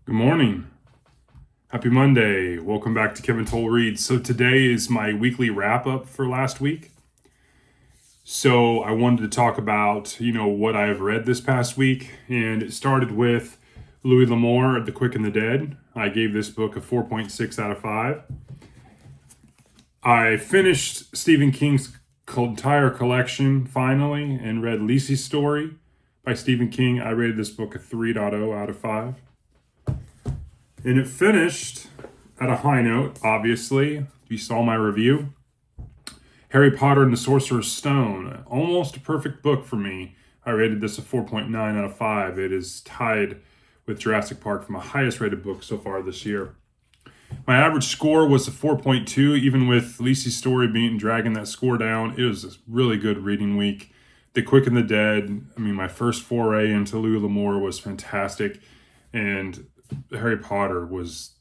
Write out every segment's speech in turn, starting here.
Good morning. Happy Monday. Welcome back to Kevin Toll Reads. So today is my weekly wrap up for last week. So I wanted to talk about, what I've read this past week. And it started with Louis L'Amour, The Quick and the Dead. I gave this book a 4.6 out of 5. I finished Stephen King's entire collection finally and read Lisey's Story by Stephen King. I rated this book a 3.0 out of 5. And it finished at a high note, obviously. You saw my review. Harry Potter and the Sorcerer's Stone. Almost a perfect book for me. I rated this a 4.9 out of 5. It is tied with Jurassic Park for my highest rated book so far this year. My average score was a 4.2, even with Lisey's Story dragging that score down. It was a really good reading week. The Quick and the Dead, my first foray into Louis L'Amour was fantastic. And Harry Potter was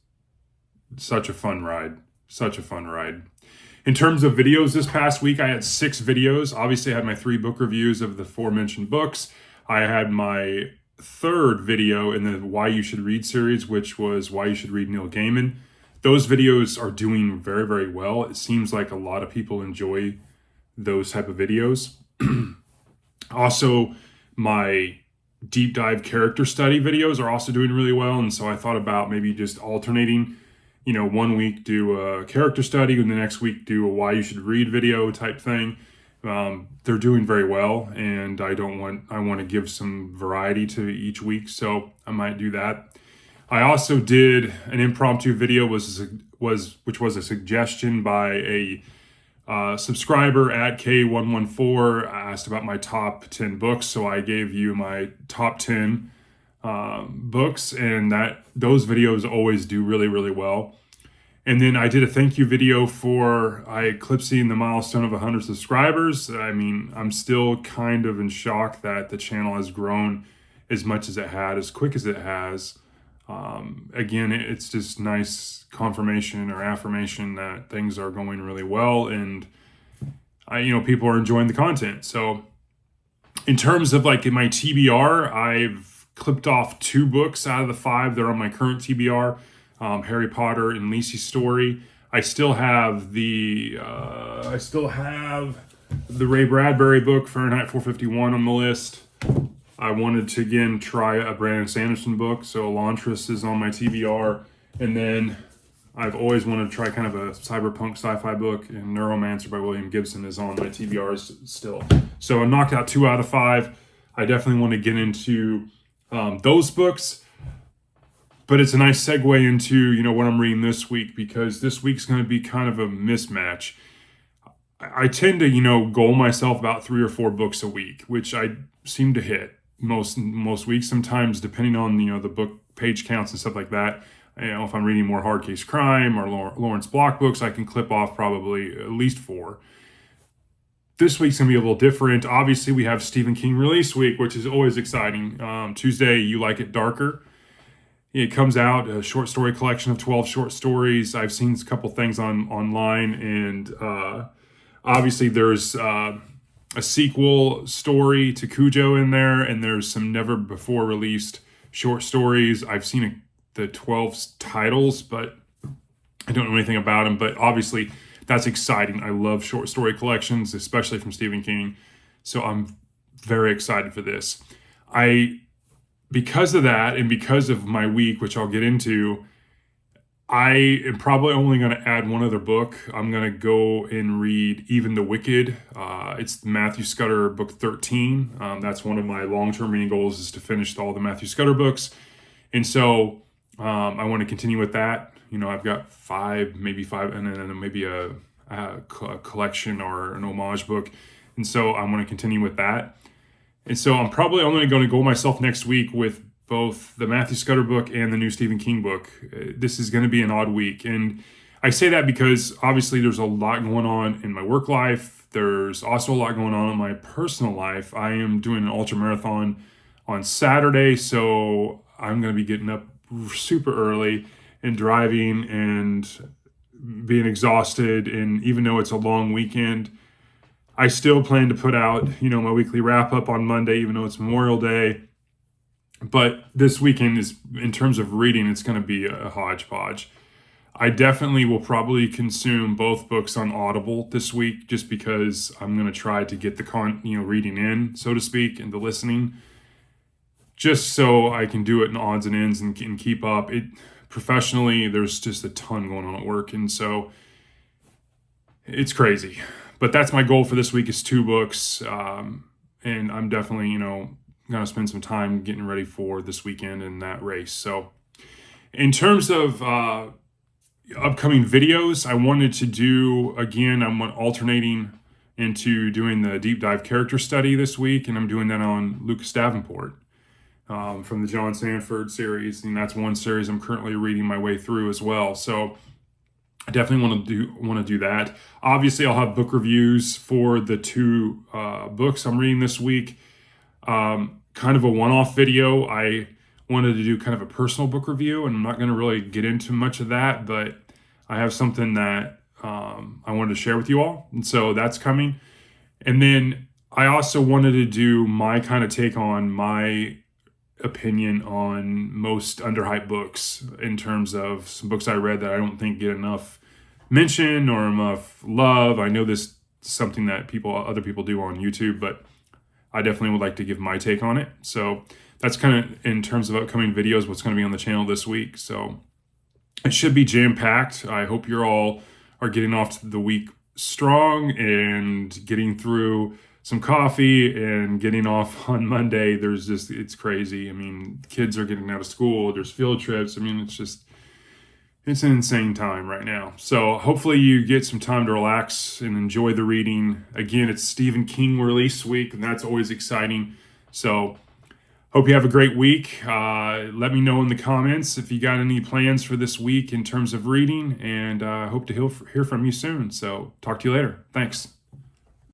such a fun ride. In terms of videos this past week, I had 6 videos. Obviously, I had my 3 book reviews of the aforementioned books. I had my 3rd video in the Why You Should Read series, which was Why You Should Read Neil Gaiman. Those videos are doing very, very well. It seems like a lot of people enjoy those type of videos. Also, my deep dive character study videos are also doing really well. And so I thought about maybe just alternating, one week do a character study and the next week do a Why You Should Read video type thing. They're doing very well, and I want to give some variety to each week. So I might do that. I also did an impromptu video, which was a suggestion by a subscriber at K114 asked about my top 10 books, so I gave you my top 10 books, and those videos always do really, really well. And then I did a thank you video for eclipsing the milestone of 100 subscribers. I'm still kind of in shock that the channel has grown as much as it had, as quick as it has. Again, it's just nice confirmation or affirmation that things are going really well, and people are enjoying the content. So in terms of in my TBR, I've clipped off 2 books out of the 5 that are on my current TBR, Harry Potter and Lisey's Story. I still have the Ray Bradbury book, Fahrenheit 451, on the list. I wanted to, again, try a Brandon Sanderson book, so Elantris is on my TBR. And then I've always wanted to try kind of a cyberpunk sci-fi book, and Neuromancer by William Gibson is on my TBRs still. So I knocked out 2 out of 5. I definitely want to get into those books. But it's a nice segue into, what I'm reading this week, because this week's going to be kind of a mismatch. I tend to, goal myself about 3 or 4 books a week, which I seem to hit most weeks. Sometimes, depending on the book page counts and stuff like that, if I'm reading more hard case crime or Lawrence Block books, I can clip off probably at least 4. This week's gonna be a little different. Obviously, we have Stephen King release week, which is always exciting. Tuesday, You Like It Darker. It comes out, a short story collection of 12 short stories. I've seen a couple things online, and obviously there's a sequel story to Cujo in there, and there's some never before released short stories. I've seen the 12 titles, but I don't know anything about them. But obviously, that's exciting. I love short story collections, especially from Stephen King. So I'm very excited for this. Because of that, and because of my week, which I'll get into, I am probably only going to add one other book. I'm going to go and read Even the Wicked. It's Matthew Scudder book 13. That's one of my long-term reading goals, is to finish all the Matthew Scudder books. And so I want to continue with that. I've got 5, maybe 5, and then maybe a collection or an homage book. And so I'm going to continue with that. And so I'm probably only going to go myself next week with both the Matthew Scudder book and the new Stephen King book. This is going to be an odd week. And I say that because obviously there's a lot going on in my work life. There's also a lot going on in my personal life. I am doing an ultra marathon on Saturday, so I'm going to be getting up super early and driving and being exhausted. And even though it's a long weekend, I still plan to put out, my weekly wrap up on Monday, even though it's Memorial Day. But this weekend is, in terms of reading, it's going to be a hodgepodge. I definitely will probably consume both books on Audible this week, just because I'm going to try to get the reading in, so to speak, and the listening, just so I can do it in odds and ends and keep up. It professionally, there's just a ton going on at work, and so it's crazy. But that's my goal for this week, is 2 books, and I'm definitely going to spend some time getting ready for this weekend and that race. So in terms of upcoming videos, I wanted to do, again, I'm alternating into doing the deep dive character study this week, and I'm doing that on Lucas Davenport from the John Sanford series, and that's one series I'm currently reading my way through as well. So I definitely want to do that. Obviously, I'll have book reviews for the 2 books I'm reading this week. Kind of a one-off video. I wanted to do kind of a personal book review, and I'm not going to really get into much of that, but I have something that I wanted to share with you all, and so that's coming. And then I also wanted to do my kind of take on my opinion on most underhyped books, in terms of some books I read that I don't think get enough mention or enough love. I know this is something that other people do on YouTube, but I definitely would like to give my take on it. So that's kind of, in terms of upcoming videos, what's going to be on the channel this week. So it should be jam-packed. I hope you're all are getting off the week strong and getting through some coffee and getting off on Monday. It's crazy. I mean, kids are getting out of school. There's field trips. I mean, it's an insane time right now. So hopefully you get some time to relax and enjoy the reading. Again, it's Stephen King release week, and that's always exciting. So hope you have a great week. Let me know in the comments if you got any plans for this week in terms of reading, and I hope to hear from you soon. So talk to you later. Thanks.